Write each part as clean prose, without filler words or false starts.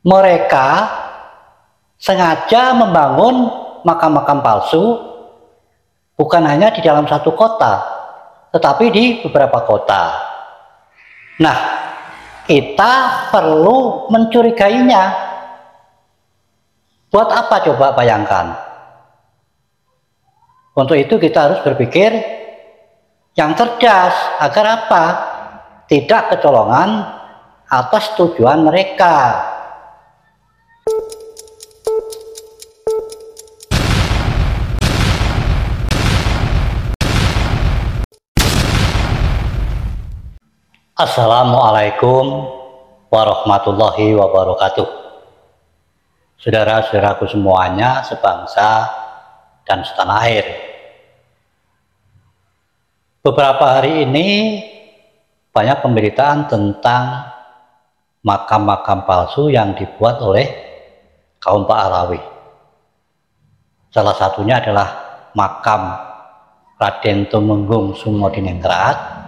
Mereka sengaja membangun makam-makam palsu bukan hanya di dalam satu kota, tetapi di beberapa kota. Nah, kita perlu mencurigainya. Buat apa coba bayangkan? Untuk itu kita harus berpikir yang cerdas agar apa? Tidak kecolongan atas tujuan mereka. Assalamualaikum warahmatullahi wabarakatuh. Saudara-saudaraku semuanya, sebangsa dan setanah air. Beberapa hari ini banyak pemberitaan tentang makam-makam palsu yang dibuat oleh kaum Pak Alawi. Salah satunya adalah makam Raden Tumenggung Sumodiningrat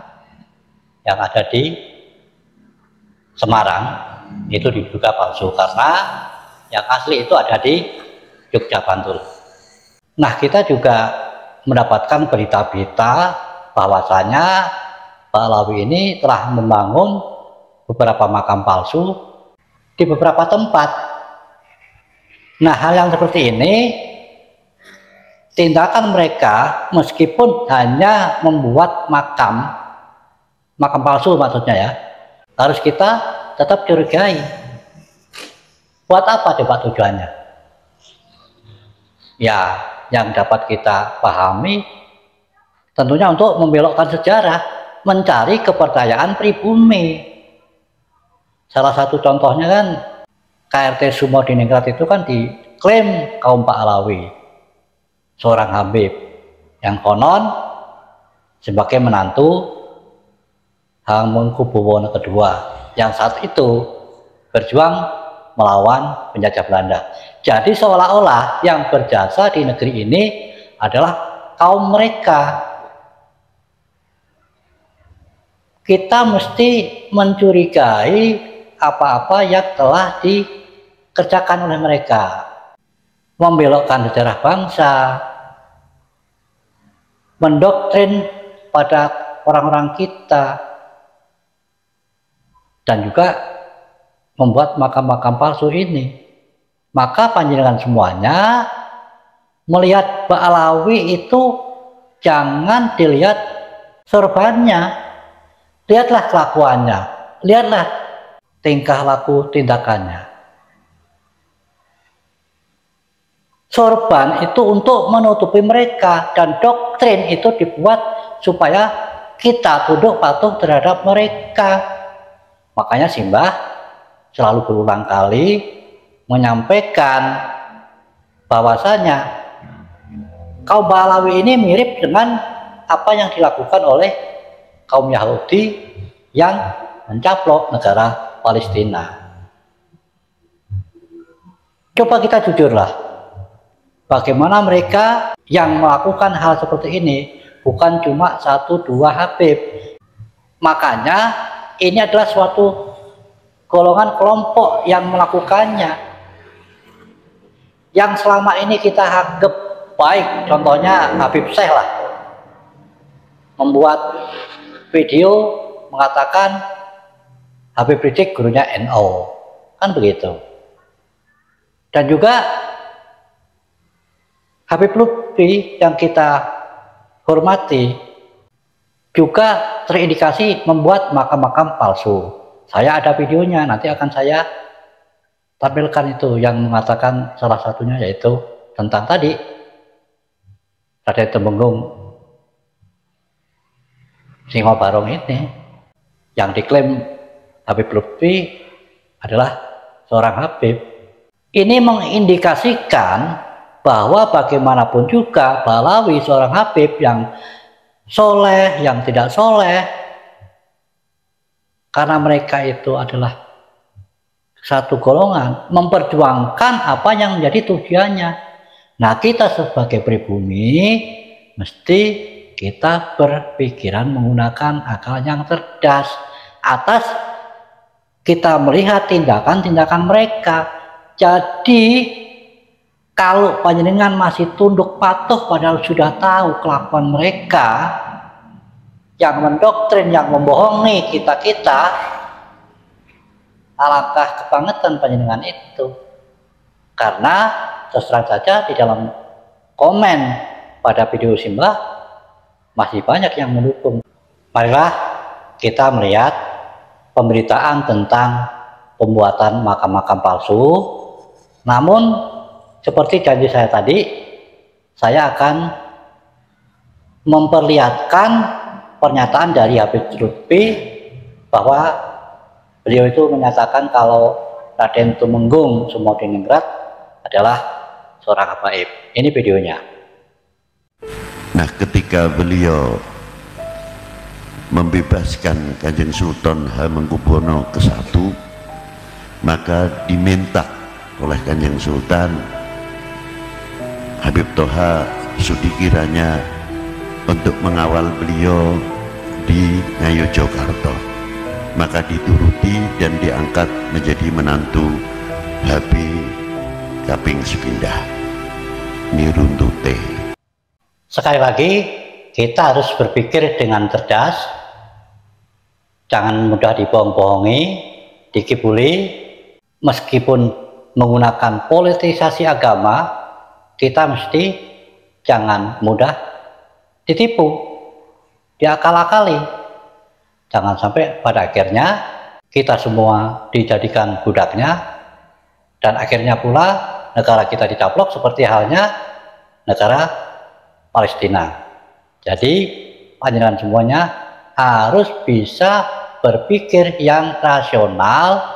yang ada di Semarang. Itu diduga palsu karena yang asli itu ada di Jogja Bantul. Nah, kita juga mendapatkan berita-berita bahwasanya Pak Alawi ini telah membangun beberapa makam palsu di beberapa tempat. Nah, hal yang seperti ini, tindakan mereka meskipun hanya membuat makam palsu maksudnya ya, harus kita tetap curigai. Buat apa coba tujuannya? Ya, yang dapat kita pahami tentunya untuk membelokkan sejarah, mencari kepercayaan pribumi. Salah satu contohnya kan KRT Sumodiningrat itu kan diklaim kaum Pak Alawi, seorang Habib yang konon sebagai menantu Hamengkubuwono II yang saat itu berjuang melawan penjajah Belanda. Jadi seolah-olah yang berjasa di negeri ini adalah kaum mereka. Kita mesti mencurigai apa-apa yang telah dikerjakan oleh mereka, membelokkan sejarah bangsa, mendoktrin pada orang-orang kita, dan juga membuat makam-makam palsu ini. Maka panjenengan semuanya melihat Pak Alawi itu jangan dilihat sorbannya, lihatlah kelakuannya, lihatlah tingkah laku tindakannya. Sorban itu untuk menutupi mereka, dan doktrin itu dibuat supaya kita tunduk patuh terhadap mereka. Makanya Simbah selalu berulang kali menyampaikan bahwasanya kaum Pak Alawi ini mirip dengan apa yang dilakukan oleh kaum Yahudi yang mencaplok negara Palestina. Coba kita jujurlah, bagaimana mereka yang melakukan hal seperti ini bukan cuma 1-2 Habib. Makanya ini adalah suatu golongan kelompok yang melakukannya, yang selama ini kita anggap baik. Contohnya Habib Syekh lah, membuat video mengatakan Habib Rizik gurunya NU, kan begitu. Dan juga Habib Lutfi yang kita hormati juga terindikasi membuat makam-makam palsu. Saya ada videonya, nanti akan saya tampilkan itu, yang mengatakan salah satunya yaitu tentang tadi Raden Tumenggung Singobarong ini, yang diklaim Habib Lutfi adalah seorang Habib. Ini mengindikasikan bahwa bagaimanapun juga Pak Alawi seorang Habib yang soleh, yang tidak soleh, karena mereka itu adalah satu golongan, memperjuangkan apa yang menjadi tujuannya. Nah, kita sebagai pribumi mesti kita berpikiran menggunakan akal yang cerdas atas kita melihat tindakan-tindakan mereka. Jadi kalau panjenengan masih tunduk patuh padahal sudah tahu kelakuan mereka yang mendoktrin, yang membohongi kita-kita, alangkah kebangetan panjenengan itu. Karena terus terang saja di dalam komen pada video Simbah masih banyak yang mendukung. Marilah kita melihat pemberitaan tentang pembuatan makam-makam palsu. Namun seperti janji saya tadi, saya akan memperlihatkan pernyataan dari Habib Lutfi bahwa beliau itu menyatakan kalau Raden Tumenggung Sumodiningrat adalah seorang habaib. Ini videonya. Nah, ketika beliau membebaskan Kanjeng Sultan Hamengkubuwono ke-1, maka diminta oleh Kanjeng Sultan Habib Toha Sudikiranya untuk mengawal beliau di Ngayogyakarta. Maka dituruti dan diangkat menjadi menantu Habib Kaping Sepindah Niruntute. Sekali lagi, kita harus berpikir dengan cerdas, jangan mudah dibohong-bohongi, dikibuli. Meskipun menggunakan politisasi agama, kita mesti jangan mudah ditipu, diakal-akali. Jangan sampai pada akhirnya kita semua dijadikan budaknya, dan akhirnya pula negara kita dicaplok seperti halnya negara Palestina. Jadi panjenengan semuanya harus bisa berpikir yang rasional,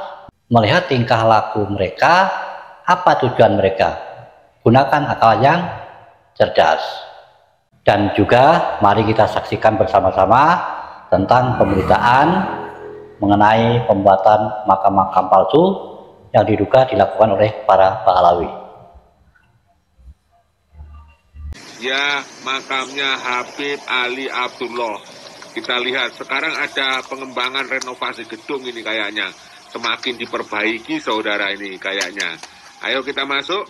melihat tingkah laku mereka, apa tujuan mereka. Gunakan akal yang cerdas. Dan juga mari kita saksikan bersama-sama tentang pemberitaan mengenai pembuatan makam-makam palsu yang diduga dilakukan oleh para Pahlawi. Ya, makamnya Habib Ali Abdullah. Kita lihat sekarang ada pengembangan renovasi gedung ini kayaknya. Semakin diperbaiki saudara ini kayaknya. Ayo kita masuk.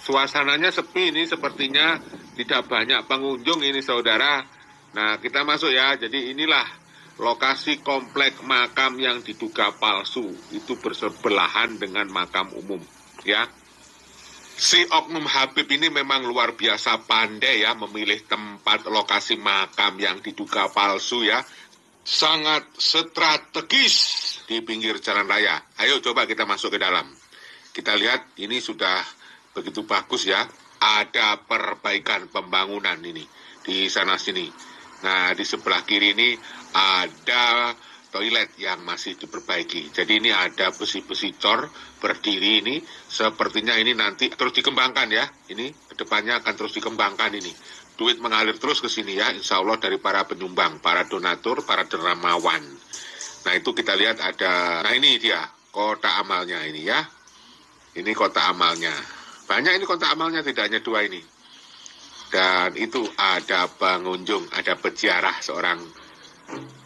Suasananya sepi ini, sepertinya tidak banyak pengunjung ini saudara. Nah kita masuk ya. Jadi inilah lokasi komplek makam yang diduga palsu. Itu bersebelahan dengan makam umum ya. Si oknum Habib ini memang luar biasa pandai ya memilih tempat lokasi makam yang diduga palsu ya. Sangat strategis di pinggir jalan raya. Ayo coba kita masuk ke dalam. Kita lihat ini sudah begitu bagus ya. Ada perbaikan pembangunan ini di sana sini. Nah di sebelah kiri ini ada toilet yang masih diperbaiki. Jadi ini ada besi-besi cor berdiri ini. Sepertinya ini nanti terus dikembangkan ya. Ini kedepannya akan terus dikembangkan ini. Duit mengalir terus ke sini ya. Insya Allah dari para penyumbang, para donatur, para dermawan. Nah itu kita lihat ada. Nah ini dia kotak amalnya ini ya. Ini kotak amalnya. Banyak ini kotak amalnya, tidak hanya 2 ini. Dan itu ada pengunjung, ada peziarah seorang.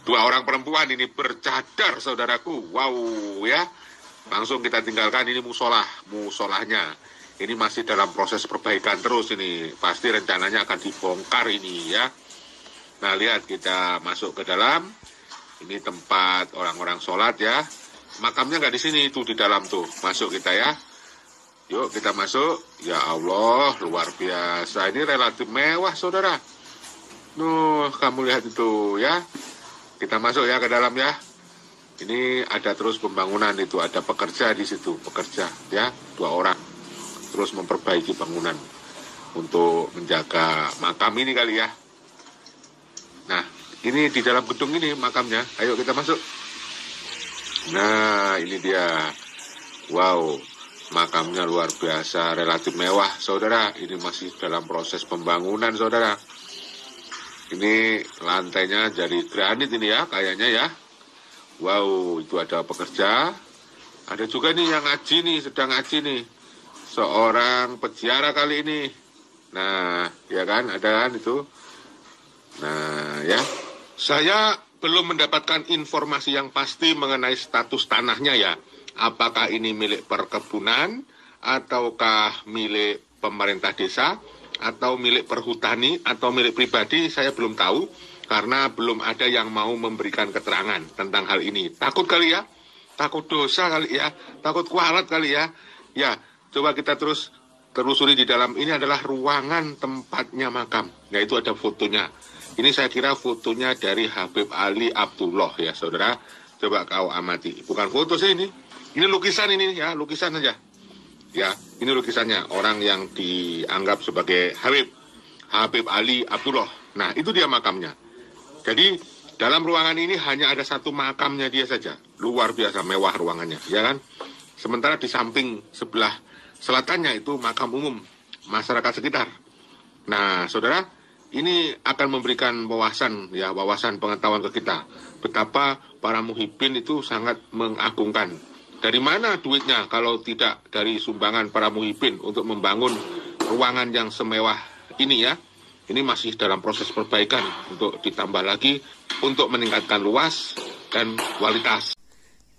2 orang perempuan ini bercadar saudaraku. Wow ya. Langsung kita tinggalkan ini musolahnya. Ini masih dalam proses perbaikan terus ini. Pasti rencananya akan dibongkar ini ya. Nah lihat kita masuk ke dalam. Ini tempat orang-orang sholat ya. Makamnya nggak di sini, itu di dalam tuh. Masuk kita ya. Yuk kita masuk. Ya Allah luar biasa. Ini relatif mewah saudara. Nuh kamu lihat itu ya. Kita masuk ya ke dalam ya. Ini ada terus pembangunan itu, ada pekerja di situ, pekerja ya, 2 orang. Terus memperbaiki bangunan untuk menjaga makam ini kali ya. Nah, ini di dalam gedung ini makamnya. Ayo kita masuk. Nah, ini dia. Wow, makamnya luar biasa, relatif mewah, saudara. Ini masih dalam proses pembangunan, saudara. Ini lantainya dari granit ini ya, kayaknya ya. Wow, itu ada pekerja. Ada juga nih yang ngaji nih, sedang ngaji nih. Seorang peziarah kali ini. Nah, ya kan, ada kan itu. Nah, ya. Saya belum mendapatkan informasi yang pasti mengenai status tanahnya ya. Apakah ini milik perkebunan, ataukah milik pemerintah desa, atau milik perhutani, atau milik pribadi, saya belum tahu. Karena belum ada yang mau memberikan keterangan tentang hal ini. Takut kali ya? Takut dosa kali ya? Takut kualat kali ya? Ya, coba kita terus telusuri di dalam. Ini adalah ruangan tempatnya makam. Ya, itu ada fotonya. Ini saya kira fotonya dari Habib Ali Abdullah ya, saudara. Coba kau amati. Bukan foto sih ini. Ini lukisan ini ya, lukisan saja. Ya, ini lukisannya. Orang yang dianggap sebagai Habib Ali Abdullah. Nah, itu dia makamnya. Jadi dalam ruangan ini hanya ada satu makamnya dia saja. Luar biasa mewah ruangannya, ya kan? Sementara di samping sebelah selatannya itu makam umum masyarakat sekitar. Nah, saudara, ini akan memberikan wawasan pengetahuan ke kita. Betapa para muhibbin itu sangat mengagungkan. Dari mana duitnya kalau tidak dari sumbangan para muhibbin untuk membangun ruangan yang semewah ini ya? Ini masih dalam proses perbaikan untuk ditambah lagi untuk meningkatkan luas dan kualitas.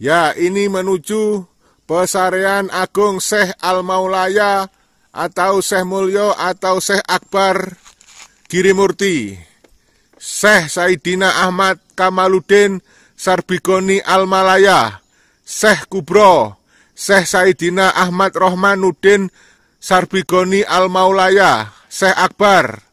Ya, ini menuju Pesarean Agung Syekh Al-Maulaya atau Syekh Mulyo atau Syekh Akbar Girimurti. Syekh Saidina Ahmad Kamaluddin Sarbigoni Al-Malaya. Syekh Kubro. Syekh Saidina Ahmad Rohmanuddin Sarbigoni Al-Maulaya. Syekh Akbar.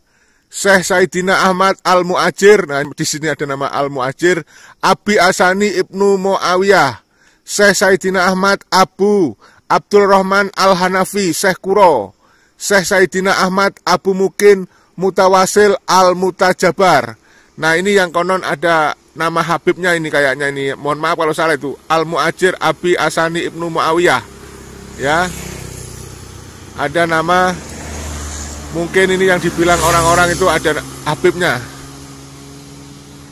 Syekh Saidina Ahmad Al-Mu'ajir, nah di sini ada nama Al-Mu'ajir, Abi Asani Ibnu Muawiyah, Syekh Saidina Ahmad Abu Abdul Rahman Al-Hanafi, Syekh Kuro, Syekh Saidina Ahmad Abu Mukin Mutawasil Al-Mutajabar. Nah ini yang konon ada nama Habibnya ini kayaknya ini, mohon maaf kalau salah itu, Al-Mu'ajir Abi Asani Ibnu Muawiyah. Ya, ada nama. Mungkin ini yang dibilang orang-orang itu ada Habibnya.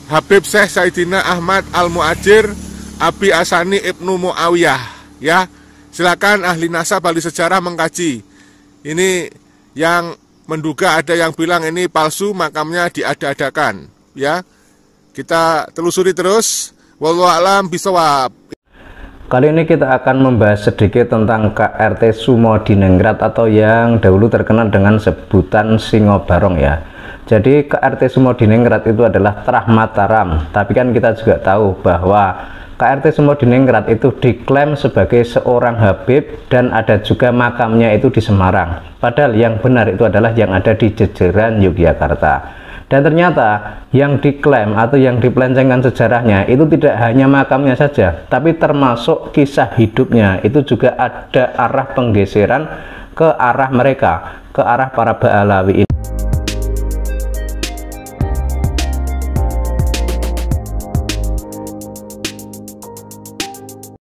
Habib Syekh Saidina Ahmad Al-Mu'ajir Abi Asani Ibnu Muawiyah. Ya, silakan ahli nasab, ahli sejarah mengkaji. Ini yang menduga ada yang bilang ini palsu, makamnya diada-adakan. Ya, kita telusuri terus. Wallahu a'lam bishawab. Kali ini kita akan membahas sedikit tentang KRT Sumodiningrat atau yang dahulu terkenal dengan sebutan Singobarong ya. Jadi KRT Sumodiningrat itu adalah Trah Mataram. Tapi kan kita juga tahu bahwa KRT Sumodiningrat itu diklaim sebagai seorang Habib dan ada juga makamnya itu di Semarang. Padahal yang benar itu adalah yang ada di Jejeran, Yogyakarta. Dan ternyata yang diklaim atau yang dipelencengkan sejarahnya itu tidak hanya makamnya saja, tapi termasuk kisah hidupnya itu juga ada arah penggeseran ke arah mereka, ke arah para Ba'alawi ini.